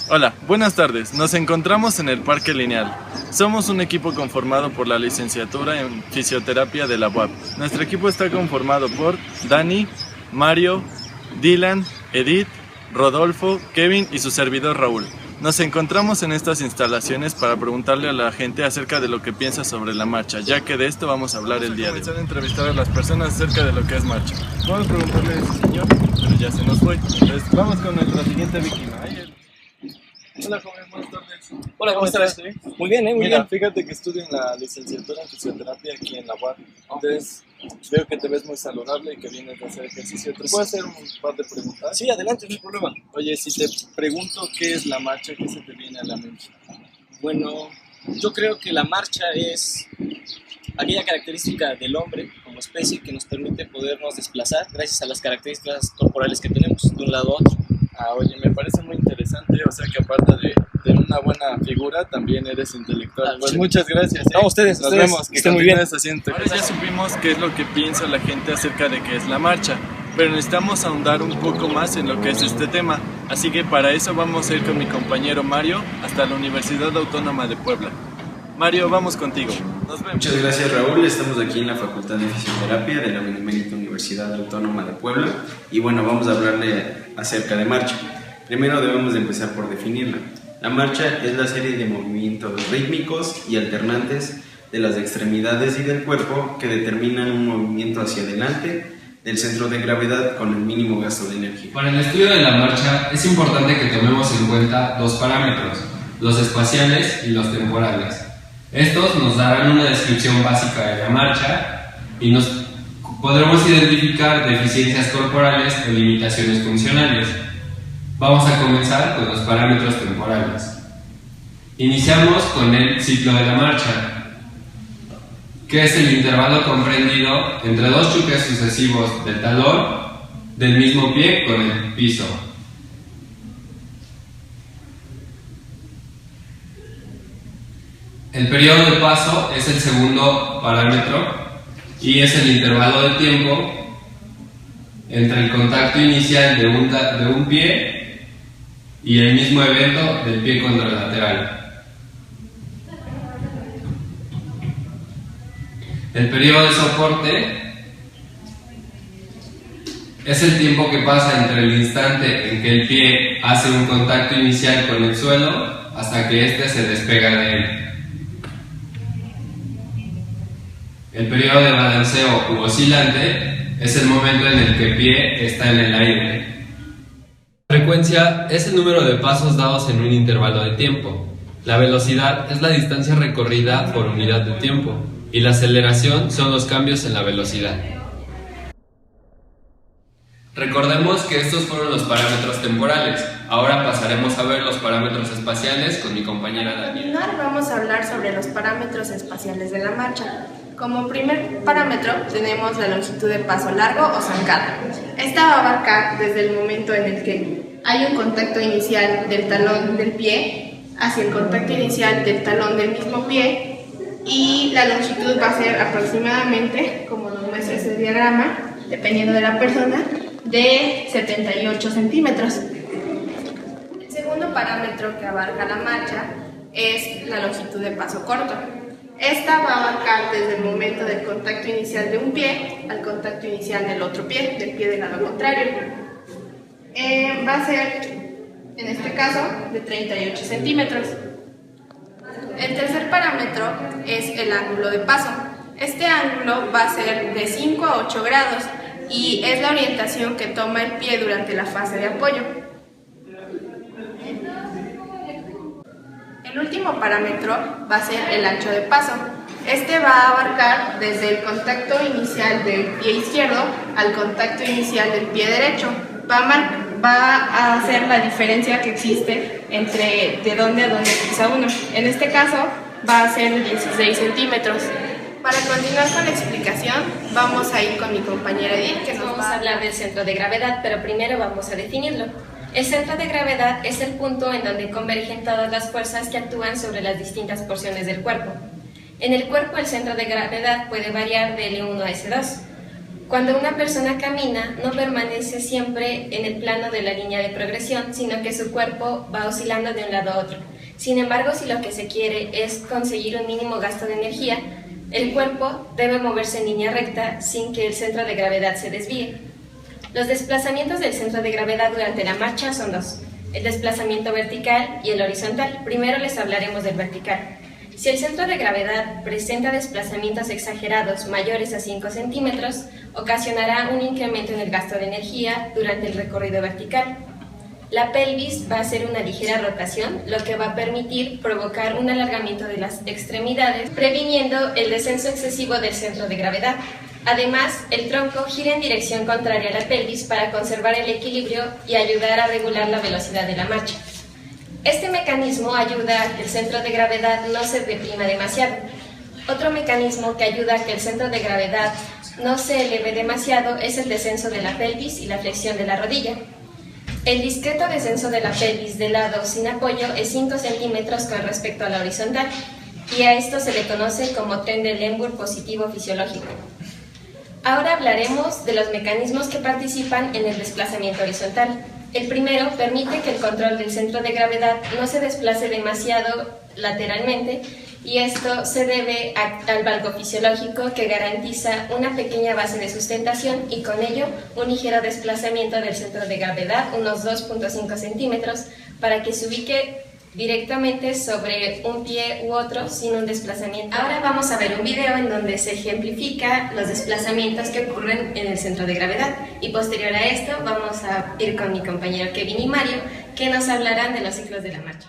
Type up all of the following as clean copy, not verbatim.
Hola, buenas tardes. Nos encontramos en el Parque Lineal. Somos un equipo conformado por la licenciatura en fisioterapia de la UAP. Nuestro equipo está conformado por Dani, Mario, Dylan, Edith, Rodolfo, Kevin y su servidor Raúl. Nos encontramos en estas instalaciones para preguntarle a la gente acerca de lo que piensa sobre la marcha, ya que de esto vamos a hablar el día de hoy. Vamos a entrevistar a las personas acerca de lo que es marcha. Vamos a preguntarle a ese señor, pero ya se nos fue. Entonces vamos con nuestra siguiente víctima. Hola, joven, buenas tardes. Hola, ¿cómo estás? Muy bien, muy Mira, bien. fíjate que estudio en la licenciatura en fisioterapia aquí en la UAP. Entonces, veo que te ves muy saludable y que vienes a hacer ejercicio. ¿Te puedo hacer un par de preguntas? Sí, adelante, no hay problema. Oye, si te pregunto qué es la marcha, ¿qué se te viene a la mente? Bueno, yo creo que la marcha es aquella característica del hombre como especie que nos permite podernos desplazar gracias a las características corporales que tenemos de un lado a otro. Oye, me parece muy interesante, o sea que aparte de una buena figura, también eres intelectual. Pues sí. Muchas gracias. No, ustedes, Nos vemos, que estén muy bien. continúes haciendo. Ahora ya supimos qué es lo que piensa la gente acerca de qué es la marcha, pero necesitamos ahondar un poco más en lo que es este tema. Así que para eso vamos a ir con mi compañero Mario hasta la Universidad Autónoma de Puebla. Mario, vamos contigo. Nos vemos. Muchas gracias, Raúl. Estamos aquí en la Facultad de Fisioterapia de la Benemérita Universidad Autónoma de Puebla y bueno, vamos a hablarle acerca de marcha. Primero debemos de empezar por definirla. La marcha es la serie de movimientos rítmicos y alternantes de las extremidades y del cuerpo que determinan un movimiento hacia adelante del centro de gravedad con el mínimo gasto de energía. Para el estudio de la marcha es importante que tomemos en cuenta dos parámetros, los espaciales y los temporales. Estos nos darán una descripción básica de la marcha y nos podremos identificar deficiencias corporales o limitaciones funcionales. Vamos a comenzar con los parámetros temporales. Iniciamos con el ciclo de la marcha, que es el intervalo comprendido entre dos choques sucesivos del talón del mismo pie con el piso. El periodo de paso es el segundo parámetro y es el intervalo de tiempo entre el contacto inicial de un pie y el mismo evento del pie contralateral. El periodo de soporte es el tiempo que pasa entre el instante en que el pie hace un contacto inicial con el suelo hasta que éste se despega de él. El periodo de balanceo u oscilante es el momento en el que el pie está en el aire. La frecuencia es el número de pasos dados en un intervalo de tiempo. La velocidad es la distancia recorrida por unidad de tiempo y la aceleración son los cambios en la velocidad. Recordemos que estos fueron los parámetros temporales. Ahora pasaremos a ver los parámetros espaciales con mi compañera Daniela. Para continuar, vamos a hablar sobre los parámetros espaciales de la marcha. Como primer parámetro tenemos la longitud de paso largo o zancada. Esta va a abarcar desde el momento en el que hay un contacto inicial del talón del pie hacia el contacto inicial del talón del mismo pie, y la longitud va a ser aproximadamente, como nos muestra este diagrama, dependiendo de la persona, de 78 centímetros. El segundo parámetro que abarca la marcha es la longitud de paso corto. Esta va a abarcar desde el momento del contacto inicial de un pie al contacto inicial del otro pie, del pie del lado contrario. Va a ser, en este caso, de 38 centímetros. El tercer parámetro es el ángulo de paso. Este ángulo va a ser de 5 a 8 grados y es la orientación que toma el pie durante la fase de apoyo. El último parámetro va a ser el ancho de paso. Este va a abarcar desde el contacto inicial del pie izquierdo al contacto inicial del pie derecho. Va a hacer la diferencia que existe entre de dónde a dónde pisa uno. En este caso va a ser de 16 centímetros. Para continuar con la explicación, vamos a ir con mi compañera Edith, que nos vamos a hablar del centro de gravedad, pero primero vamos a definirlo. El centro de gravedad es el punto en donde convergen todas las fuerzas que actúan sobre las distintas porciones del cuerpo. En el cuerpo, el centro de gravedad puede variar de L1 a S2. Cuando una persona camina, no permanece siempre en el plano de la línea de progresión, sino que su cuerpo va oscilando de un lado a otro. Sin embargo, si lo que se quiere es conseguir un mínimo gasto de energía, el cuerpo debe moverse en línea recta sin que el centro de gravedad se desvíe. Los desplazamientos del centro de gravedad durante la marcha son dos: el desplazamiento vertical y el horizontal. Primero les hablaremos del vertical. Si el centro de gravedad presenta desplazamientos exagerados mayores a 5 centímetros, ocasionará un incremento en el gasto de energía durante el recorrido vertical. La pelvis va a hacer una ligera rotación, lo que va a permitir provocar un alargamiento de las extremidades, previniendo el descenso excesivo del centro de gravedad. Además, el tronco gira en dirección contraria a la pelvis para conservar el equilibrio y ayudar a regular la velocidad de la marcha. Este mecanismo ayuda a que el centro de gravedad no se deprima demasiado. Otro mecanismo que ayuda a que el centro de gravedad no se eleve demasiado es el descenso de la pelvis y la flexión de la rodilla. El discreto descenso de la pelvis de lado sin apoyo es 5 centímetros con respecto a la horizontal, y a esto se le conoce como tren de Lenburg positivo fisiológico. Ahora hablaremos de los mecanismos que participan en el desplazamiento horizontal. El primero permite que el control del centro de gravedad no se desplace demasiado lateralmente, y esto se debe al valgo fisiológico, que garantiza una pequeña base de sustentación y con ello un ligero desplazamiento del centro de gravedad, unos 2.5 centímetros, para que se ubique directamente sobre un pie u otro sin un desplazamiento. Ahora vamos a ver un video en donde se ejemplifica los desplazamientos que ocurren en el centro de gravedad, y posterior a esto vamos a ir con mi compañero Kevin y Mario, que nos hablarán de los ciclos de la marcha.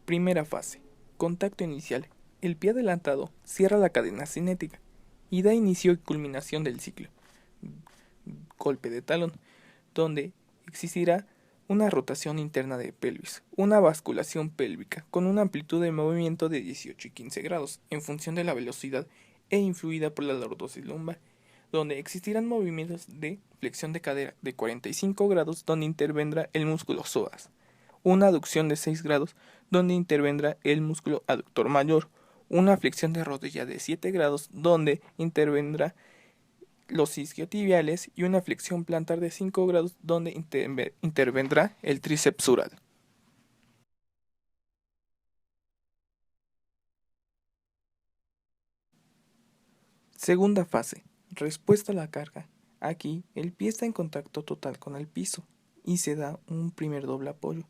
Primera fase. Contacto inicial. El pie adelantado cierra la cadena cinética y da inicio y culminación del ciclo. Golpe de talón, donde existirá una rotación interna de pelvis, una basculación pélvica con una amplitud de movimiento de 18 y 15 grados en función de la velocidad e influida por la lordosis lumbar, donde existirán movimientos de flexión de cadera de 45 grados donde intervendrá el músculo psoas, una aducción de 6 grados donde intervendrá el músculo aductor mayor, una flexión de rodilla de 7 grados donde intervendrá los isquiotibiales y una flexión plantar de 5 grados donde intervendrá el tríceps sural. Segunda fase. Respuesta a la carga. Aquí el pie está en contacto total con el piso y se da un primer doble apoyo.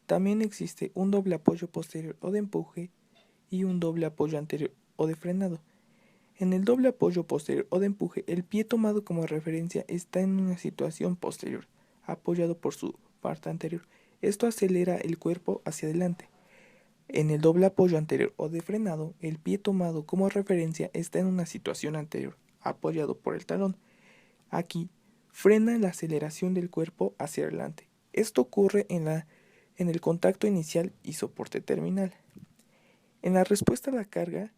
También existe un doble apoyo posterior o de empuje y un doble apoyo anterior o de frenado. En el doble apoyo posterior o de empuje, el pie tomado como referencia está en una situación posterior, apoyado por su parte anterior. Esto acelera el cuerpo hacia adelante. En el doble apoyo anterior o de frenado, el pie tomado como referencia está en una situación anterior, apoyado por el talón. Aquí frena la aceleración del cuerpo hacia adelante. Esto ocurre en el contacto inicial y soporte terminal. En la respuesta a la carga,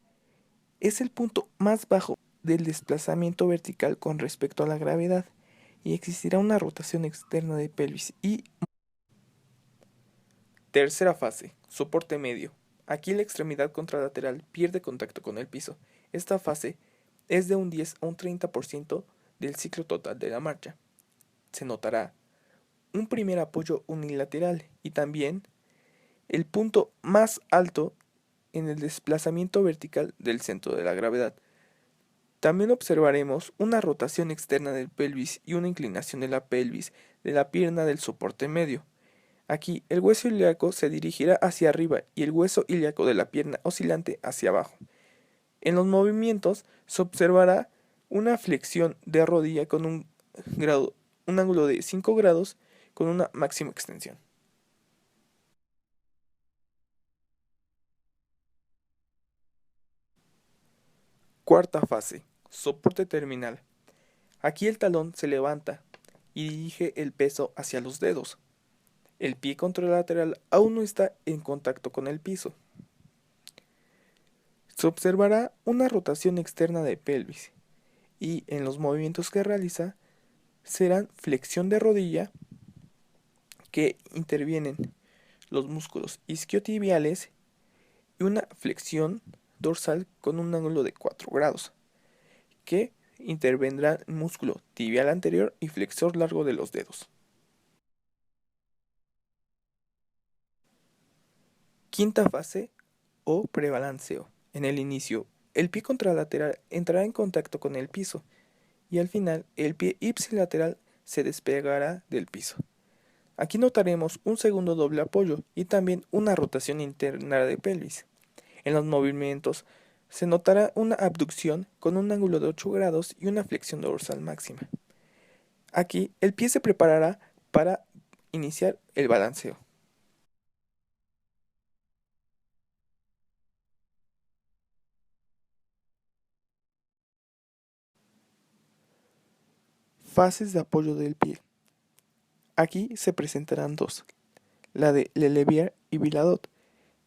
es el punto más bajo del desplazamiento vertical con respecto a la gravedad, y existirá una rotación externa de pelvis y... Tercera fase, soporte medio. Aquí la extremidad contralateral pierde contacto con el piso. Esta fase es de un 10 a un 30% del ciclo total de la marcha. Se notará un primer apoyo unilateral y también el punto más alto en el desplazamiento vertical del centro de la gravedad. También observaremos una rotación externa del pelvis y una inclinación de la pelvis de la pierna del soporte medio. Aquí el hueso ilíaco se dirigirá hacia arriba y el hueso ilíaco de la pierna oscilante hacia abajo. En los movimientos se observará una flexión de rodilla con un ángulo de 5 grados con una máxima extensión. Cuarta fase, soporte terminal. Aquí el talón se levanta y dirige el peso hacia los dedos. El pie contralateral aún no está en contacto con el piso. Se observará una rotación externa de pelvis y en los movimientos que realiza serán flexión de rodilla, que intervienen los músculos isquiotibiales, y una flexión dorsal con un ángulo de 4 grados, que intervendrá el músculo tibial anterior y flexor largo de los dedos. Quinta fase o prebalanceo. En el inicio, el pie contralateral entrará en contacto con el piso y al final el pie ipsilateral se despegará del piso. Aquí notaremos un segundo doble apoyo y también una rotación interna de pelvis. En los movimientos se notará una abducción con un ángulo de 8 grados y una flexión dorsal máxima. Aquí el pie se preparará para iniciar el balanceo. Fases de apoyo del pie. Aquí se presentarán dos, la de Lelevier y Viladot.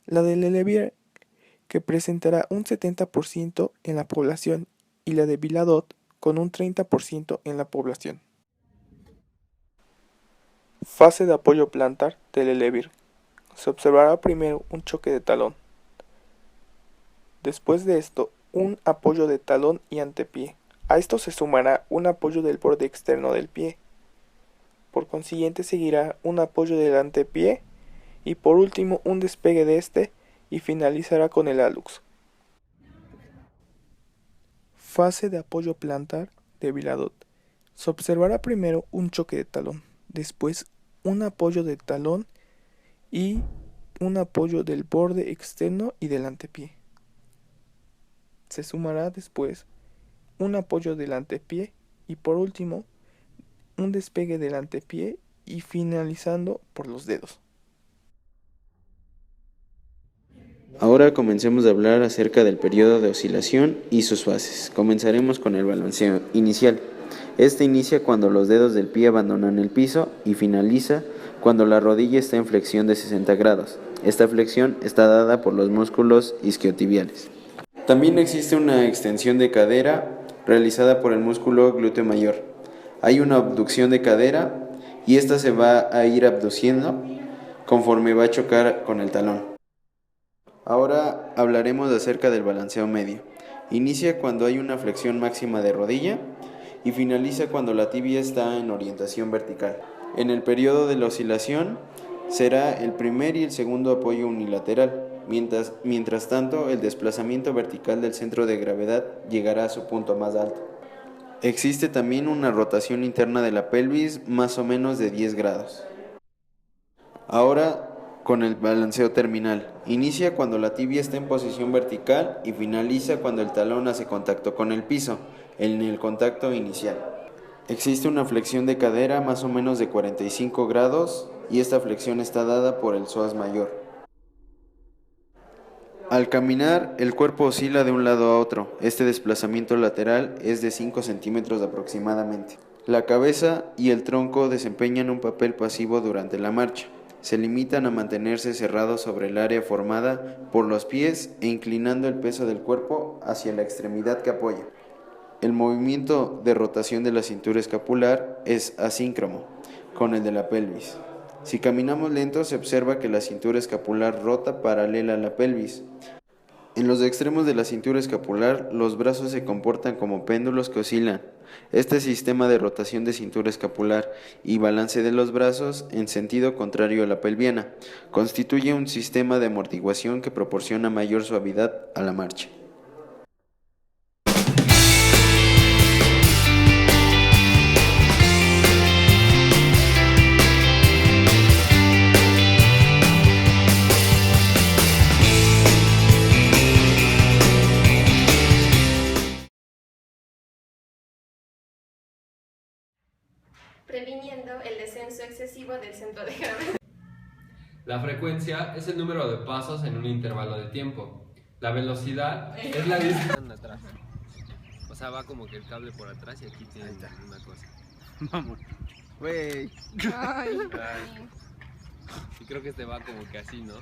La de Lelevier, que presentará un 70% en la población, y la de Viladot con un 30% en la población. Fase de apoyo plantar de Lelevier. Se observará primero un choque de talón. Después de esto, un apoyo de talón y antepié. A esto se sumará un apoyo del borde externo del pie. Por consiguiente seguirá un apoyo del antepié y por último un despegue de este y finalizará con el hallux. Fase de apoyo plantar de Viladot. Se observará primero un choque de talón, después un apoyo de talón y un apoyo del borde externo y del antepié. Se sumará después un apoyo del antepié y por último un despegue del antepié y finalizando por los dedos. Ahora comencemos a hablar acerca del periodo de oscilación y sus fases. Comenzaremos con el balanceo inicial. Este inicia cuando los dedos del pie abandonan el piso y finaliza cuando la rodilla está en flexión de 60 grados. Esta flexión está dada por los músculos isquiotibiales. También existe una extensión de cadera realizada por el músculo glúteo mayor. Hay una abducción de cadera y esta se va a ir abduciendo conforme va a chocar con el talón. Ahora hablaremos acerca del balanceo medio. Inicia cuando hay una flexión máxima de rodilla y finaliza cuando la tibia está en orientación vertical. En el periodo de la oscilación será el primer y el segundo apoyo unilateral. Mientras tanto, el desplazamiento vertical del centro de gravedad llegará a su punto más alto. Existe también una rotación interna de la pelvis más o menos de 10 grados. Ahora con el balanceo terminal. Inicia cuando la tibia está en posición vertical y finaliza cuando el talón hace contacto con el piso, en el contacto inicial. Existe una flexión de cadera más o menos de 45 grados y esta flexión está dada por el psoas mayor. Al caminar, el cuerpo oscila de un lado a otro. Este desplazamiento lateral es de 5 centímetros aproximadamente. La cabeza y el tronco desempeñan un papel pasivo durante la marcha. Se limitan a mantenerse cerrados sobre el área formada por los pies e inclinando el peso del cuerpo hacia la extremidad que apoya. El movimiento de rotación de la cintura escapular es asíncrono con el de la pelvis. Si caminamos lento, se observa que la cintura escapular rota paralela a la pelvis. En los extremos de la cintura escapular, los brazos se comportan como péndulos que oscilan. Este sistema de rotación de cintura escapular y balance de los brazos en sentido contrario a la pelviana constituye un sistema de amortiguación que proporciona mayor suavidad a la marcha. Previniendo el descenso excesivo del centro de gravedad. La frecuencia es el número de pasos en un intervalo de tiempo. La velocidad es la distancia atrás. O sea, va como que el cable por atrás y aquí tiene una cosa. Vamos. Wey. Ay. Y creo que este va como que así, ¿no?